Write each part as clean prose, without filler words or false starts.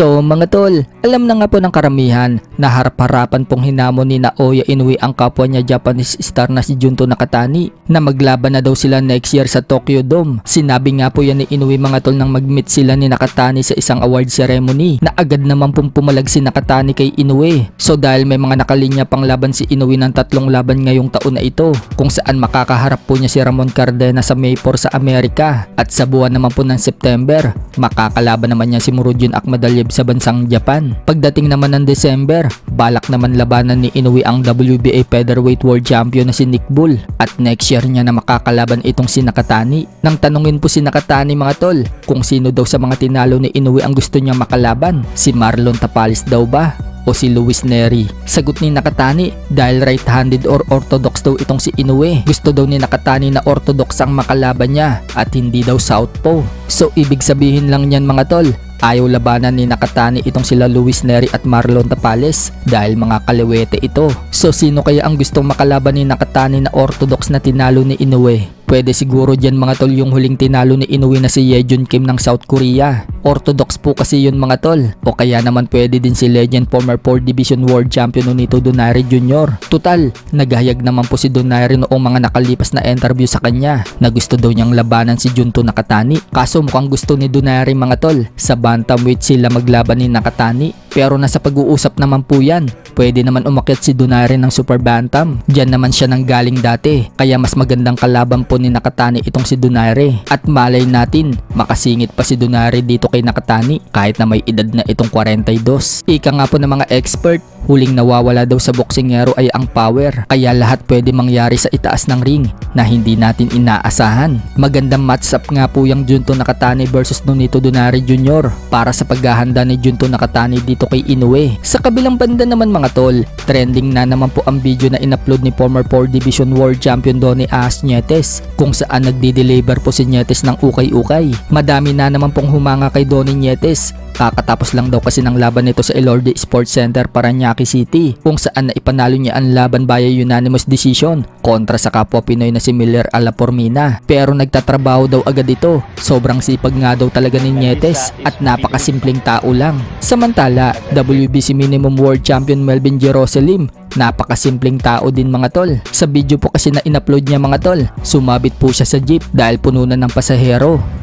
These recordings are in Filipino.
So mga tol, alam na nga po ng karamihan na harap-harapan pong hinamon ni Naoya Inoue ang kapwa niya Japanese star na si Junto Nakatani na maglaban na daw sila next year sa Tokyo Dome. Sinabi nga po yan ni Inoue mga tol nang mag-meet sila ni Nakatani sa isang award ceremony na agad naman pong pumalag si Nakatani kay Inoue. So dahil may mga nakalinya pang laban si Inoue ng 3 laban ngayong taon na ito kung saan makakaharap po niya si Ramon Cardena sa May 4 sa Amerika at sa buwan naman po ng September makakalaban naman niya si Murodjon Akhmadaliev sa bansang Japan. Pagdating naman ng December, balak naman labanan ni Inoue ang WBA Featherweight World Champion na si Nick Bull at next year niya na makakalaban itong si Nakatani. Nang tanungin po si Nakatani mga tol kung sino daw sa mga tinalo ni Inoue ang gusto niya makalaban, si Marlon Tapales daw ba o si Luis Nery? Sagot ni Nakatani, dahil right-handed or orthodox daw itong si Inoue. Gusto daw ni Nakatani na orthodox ang makalaban niya at hindi daw southpaw. So ibig sabihin lang niyan mga tol, ayaw labanan ni Nakatani itong sila Luis Nery at Marlon Tapales dahil mga kaliwete ito. So sino kaya ang gustong makalaban ni Nakatani na orthodox na tinalo ni Inoue? Pwede siguro dyan mga tol yung huling tinalo ni Inoue na si Yejun Kim ng South Korea. Orthodox po kasi yun mga tol. O kaya naman pwede din si legend former 4 Division World Champion Nonito Donaire Jr. Total, naghayag naman po si Donaire noong mga nakalipas na interview sa kanya na gusto daw niyang labanan si Junto Nakatani. Kaso mukhang gusto ni Donaire mga tol sa bantamweight sila maglaban ni Nakatani. Pero nasa pag-uusap naman po yan. Pwede naman umakyat si Donaire ng Super Bantam. Diyan naman siya nang galing dati. Kaya mas magandang kalaban po ni Nakatani itong si Donaire. At malay natin, makasingit pa si Donaire dito kay Nakatani kahit na may edad na itong 42. Ika nga po ng mga expert, huling nawawala daw sa boksingero ay ang power. Kaya lahat pwede mangyari sa itaas ng ring na hindi natin inaasahan. Magandang match-up nga po yung Junto Nakatani versus Nonito Donaire Jr. para sa paghahanda ni Junto Nakatani dito kay Inoue. Sa kabilang banda naman mga tol, trending na naman po ang video na in-upload ni former 4 Division World Champion Donnie Aas Nietes kung saan nagdi-deliver po si Nietes ng ukay-ukay. Madami na naman pong humanga kay Donnie Nietes. Kakatapos lang daw kasi ng laban nito sa Elorde Sports Center, Parañaque City kung saan na ipanalo niya ang laban via unanimous decision kontra sa kapwa Pinoy na si Miller Alapormina. Pero nagtatrabaho daw agad ito. Sobrang sipag nga daw talaga ni Nietes at napakasimpleng tao lang. Samantala, WBC Minimum World Champion Melvin Jerusalem, napakasimpleng tao din mga tol. Sa video po kasi na in-upload niya mga tol, sumabit po siya sa jeep dahil puno na ng pasahero.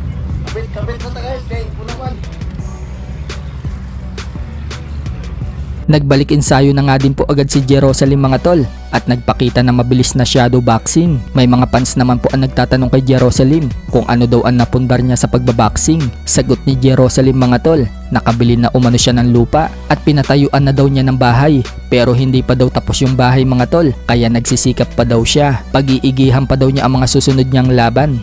Nagbalik ensayo na nga din po agad si Jerusalem mga tol at nagpakita ng mabilis na shadow boxing. May mga fans naman po ang nagtatanong kay Jerusalem kung ano daw ang napundar niya sa pagbaboxing. Sagot ni Jerusalem mga tol, nakabili na umano siya ng lupa at pinatayuan na daw niya ng bahay. Pero hindi pa daw tapos yung bahay mga tol, kaya nagsisikap pa daw siya. Pag-iigihan pa daw niya ang mga susunod niyang laban.